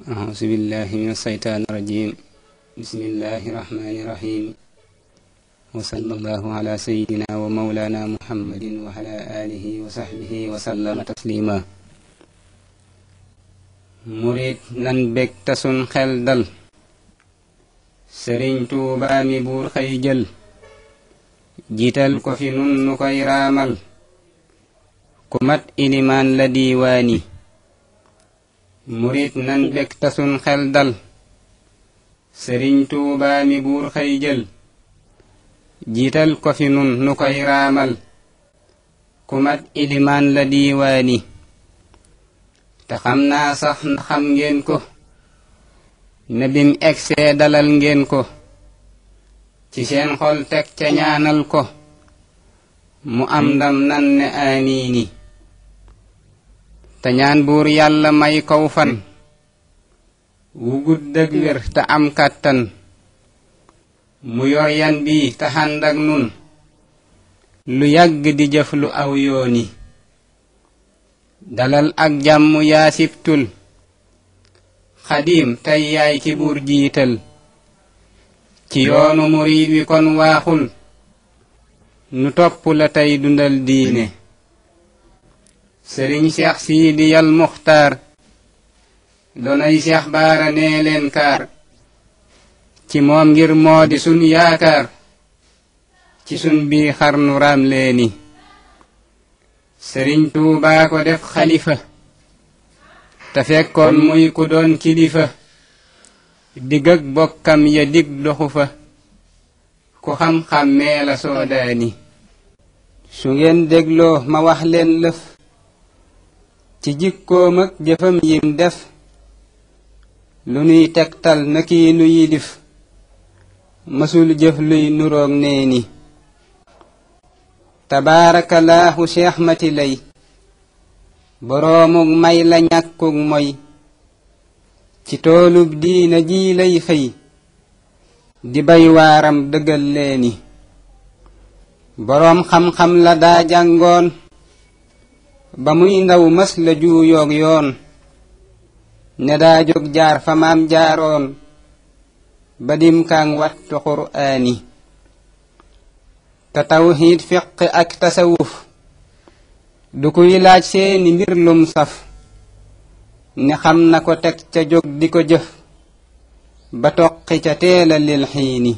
أعوذ بالله من الشيطان الرجيم بسم الله الرحمن الرحيم وصلى الله على سيدنا ومولانا محمد وعلى آله وصحبه وسلم تسليما murit nan bég ta sun xel dal Sëriñ Tuubaa mi buur xëy jël jiital ko fi nun nu koy raamal ku mat ilimaan la diiwaani murit nan bég ta sun xel dal Sëriñ Tuubaa mi buur xëy jël jiital ko fi nun nu koy raamal ku mat ilimaan la diiwaani te xam naa sax na xam ngeen ko ne bim egsee dalal ngeen ko ci seen xol teg ca ñaanal ko mu am ndam nan ne amiini te ñaan buur yàlla may kaw fan wu gudd ak wér te am kàttan mu yor yan bi te ànd ak nun lu yàgg di jëf lu aw yooni dalal ak jàmm yaa sibtul xadim tey yaay ki buur jiital ci yoonu murid wi kon waaxul nu topp la tey dundal diine sëriñ Seex Siidiyal Muxtaar doonay Seex Baara nee leen kaar ci moom ngir moo di sun yaakaar ci sun bii xarnu raam leeni Sëriñ Tuubaa ko def xalifa te fekkoon muy ku doon kilifa digg ak bokkam ya dig doxu fa ku xam-xam mee la soodaani su ngeen dégloo ma wax leen lëf ci jikkoom ak jëfam yim def lu nuy tegtal na kii nu yilif mësul jëf luy nuroog neeni tabaarakallaahu Cheikh Mati lay boroomug may la ñàkkug moy ci toolub diina ji lay xëy di bay waaram dëggal leeni boroom xam-xam la daa jàngoon ba muy ndaw mës la juuyoog yoon ne daa jóg jaar fa maam jaaroon ba dim kaang wattu qur'aani te tawxiid fiq ak tasawuf du kuy laaj seeni mbir lum saf ne xam na ko teg ca jóg di ko jëf ba toqi ca teela lil xiini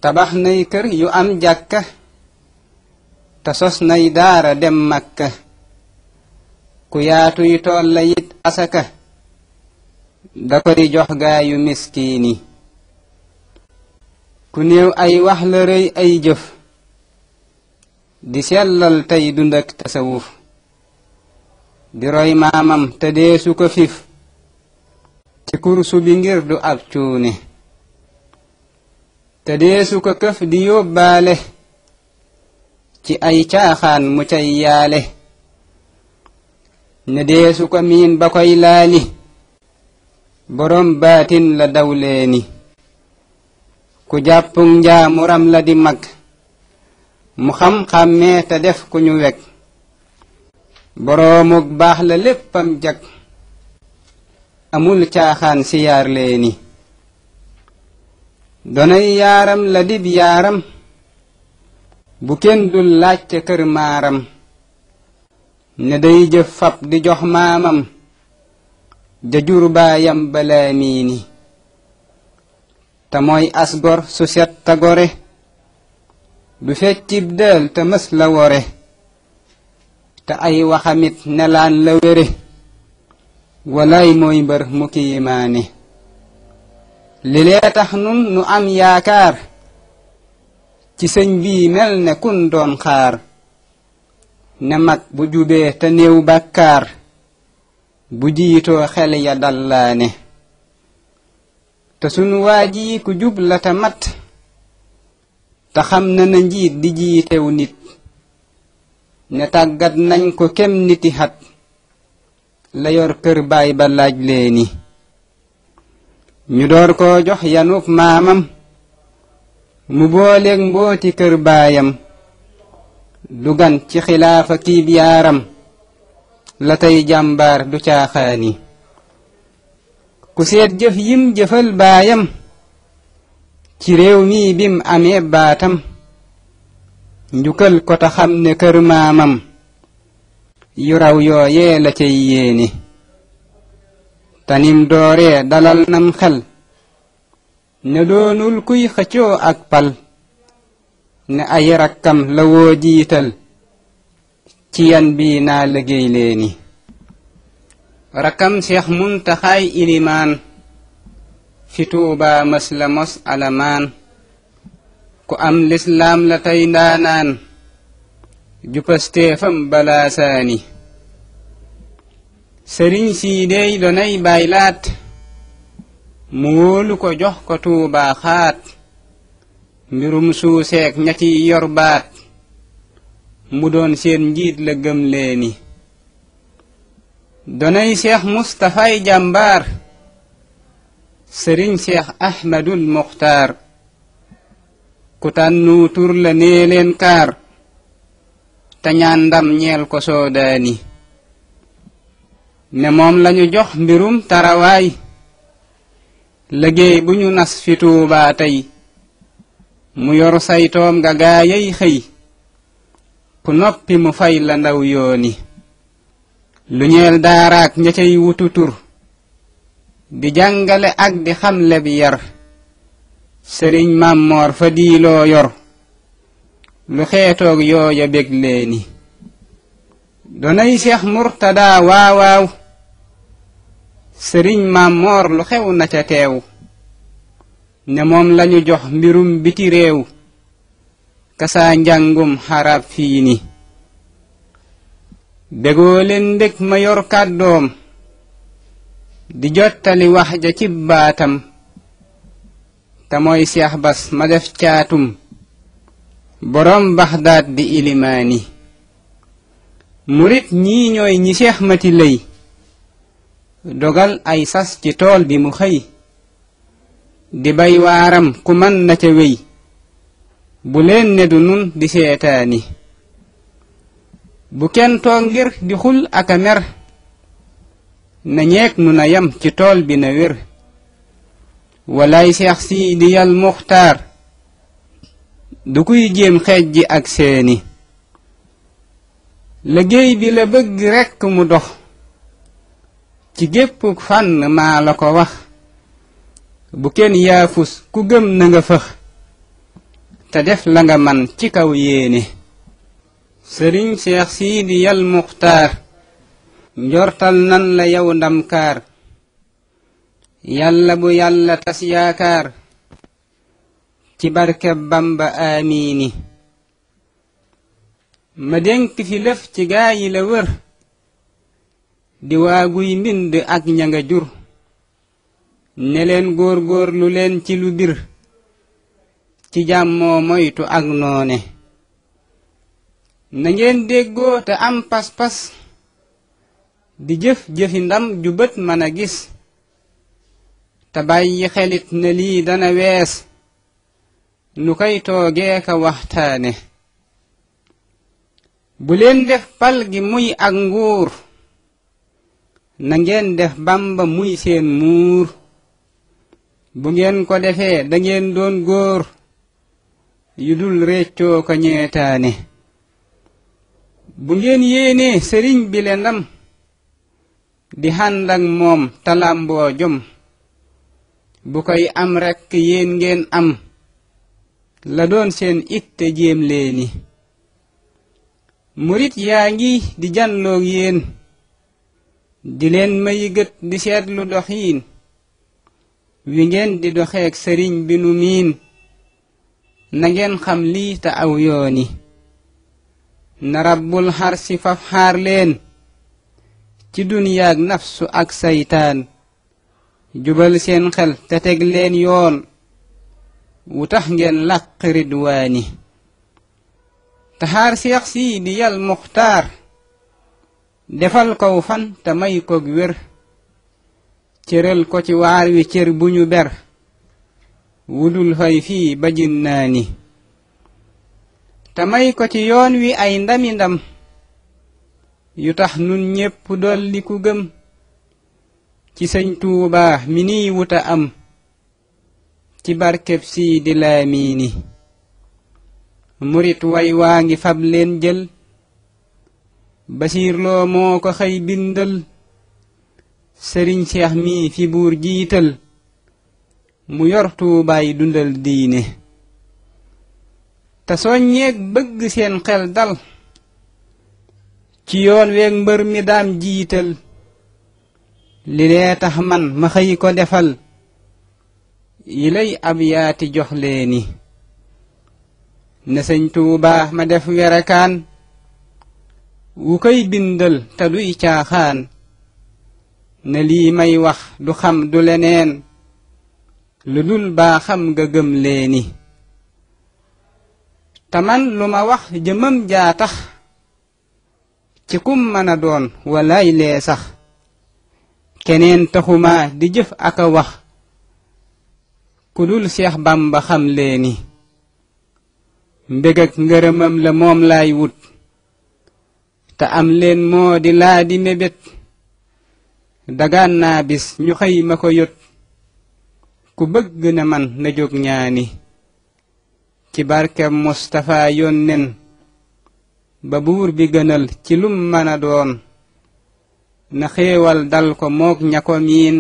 tabax nay kër yu am jàkka te sos nay daara dem Makka ku yaatuy tool la yit asaka da koy jox gaayu miskiini ku néew ay wax la rëy ay jëf di sellal tey dund ak tasawuf di roy maamam te deesu ko fif ci kursu bi ngir du ab cuune te deesu ko këf di yóbbaale ci ay caaxaan mu cay yaale ne deesu ko miin ba koy laali borom baatin la dawleeni ku jàppug njaamuram la di mag mu xam-xammee te def ku ñu weg boroomug baax la léppam jag amul caaxaan si yaar leeni donay yaaram la dib yaaram bu kenn dul laaj ca kër maaram ne day jëf fab di jox maamam ja jur baayam balaa miini te mooy asgor su set ta gore du feccib dël te mës la wore te ay waxamit nelaan la wére walay mooy mbër mu kiimaane li lee tax nun nu am yaakaar ci sëñ bii mel ne kun doon xaar ne mag bu jubee te néew bàkkaar bu jiitoo xel ya dallaane te sunu waaji ku jub la te mat te xam na na njiit di jiitew nit ne tàggat nañ ko kem niti xat la yor kër baay ba laaj leeni ñu door koo jox yanub maamam mu booleeg mbooti kër baayam dugan ci xilaafa kiib yaaram la tey jàmbaar du caaxaani ku seet jëf yim jëfal baayam ci réew mi bim amee baatam njukkal ko ta xam ne kër maamam yu raw yooyee la cay yéene tanim dooree dalal nam xel ne doonul kuy xëccoo ak pal ne ay rakkam la woo jiital ci yan bi naa liggéey leeni rakkam Seex Muntaxaay ilimaan fi Tuubaa mës la mos alamaan ku am lislaam la tey ndaanaan jupasteefam balaa saani sëriñ sii dey donay baylaat mu wóolu ko jox ko Tuubaa xaat mbirum suuseek ña ci yor baat mu doon seen njiit la gëm leeni donay Seex Mustafay jàmbaar sëriñ Seex Ahmadul Muxtaar ku tànnu tur la nee leen kaar te ñaan ndam ñeel ko soodaani ne moom lañu jox mbirum tarawaay liggéey bu ñu nas fi Tuubaa tey mu yor saytoom nga gaayay xëy ku noppi mu fay la ndaw yooni lu ñeel daaraak ña cay wutu tur di jàngale ak di xamle bi yar sëriñ Mammoor fa diiloo yor lu xeetoog yooya bég leeni donay Seex Murtadaa waawaaw sëriñ Mammoor lu xew na ca teew ne moom lañu jox mbirum biti réew kasaa njàngum xarab fii ni bégoo leen ndég ma yor kàddoom di jottali wax ja ci baatam te mooy Seex Bas ma def caatum boroom Baxdaad di ilimaani murit ñii ñooy ñi Seex Mati Lay dogal ay sas ci tool bi mu xëy di bay waaram ku mën na ca wéy bu leen ne du nun di seetaani bu kenn toog ngir di xul aka mer na ñeek nu na yam ci tool bi na wér walaay Seex Siidiyal Muxtaar du kuy jéem xeej ji ak seeni liggéey bi la bëgg rekk mu dox ci gépp fànn maa la ko wax bu kenn yaafus ku gëm na nga fëx te def la nga man ci kaw yéene sëriñ Seex Siidiyal Muxtaar njortal nan la yow ndamkaar yàlla bu yàlla tas yaakaar ci barkeb Bamba amiini ma dénk fi lëf ci gaayi la wër di waaguy mbind ak ña nga jur ne leen góor lu leen ci lu bir ci jàmmoo moytu ak noone na ngeen déggoo te am pas-pas di jëf-jëfi ndam ju bët mën a gis te bàyyi xelit ne lii dana wees nu koy toogee ka waxtaane bu leen def pal gi muy ak nguur na ngeen def Bamba muy seen muur bu ngeen ko defee da ngeen doon góor yu dul réccoo ko ñeetaane bu ngeen yéenee sëriñ bi le ndam di ànd ak moom talamboo jom bu koy am rekk yéen ngeen am la doon seen itte jéem leeni murit yaa ngi di janloog yéen di leen mayi gët di seetlu doxiin wi ngeen di doxeek sëriñ bi nu miin na ngeen xam lii te aw yooni na rabbul xarsi faf xaar leen ci duniyaak nafsu ak saytaan jubal seen xel te teg leen yoon wu tax ngeen làq ridwaani taxaar Seex Siidiyal Muxtaar defal kow fan te may koog wér cëral ko ci waar wi cër bu ñu ber wudul fay fii ba jinnaani te may ko ci yoon wi ay ndami ndam yu tax nun ñépp dolli ku gëm ci sëñ Tuubaa mi niy wuta am ci barkeb Siidi Laamiini murit way waa ngi fab leen jël Basiir Lo moo ko xëy bindal sëriñ Seex mi fi buur jiital mu yor Tuubaay dundal diine te soññeeg bëgg seen xel dal ci yoon weeg mbër mi daam jiital li lee tax man ma xëy ko defal yi lay ab yaati jox leeni ne sëñ Tuubaa ma def werakaan wu koy bindal te duy caaxaan ne lii may wax du xam du leneen lu dul baa xam nga gëm leeni te man lu ma wax jëmam jaa tax ci kum mën a doon walaay lee sax keneen taxuma di jëf ak a wax ku dul Seex Bamba xam leeni mbég ak ngërëmam la moom laay wut te am leen moo di laa di mébét dagaan naa bis ñu xëy ma ko yot ku bëgg na man na jóg ñaani ci barkeb Mustafa yónnen ba buur bi gënal ci lum mën a doon na xéewal dal ko mook ña ko miin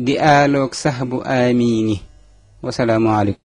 di aaloog sax bu aamiini wasalaamu aleykum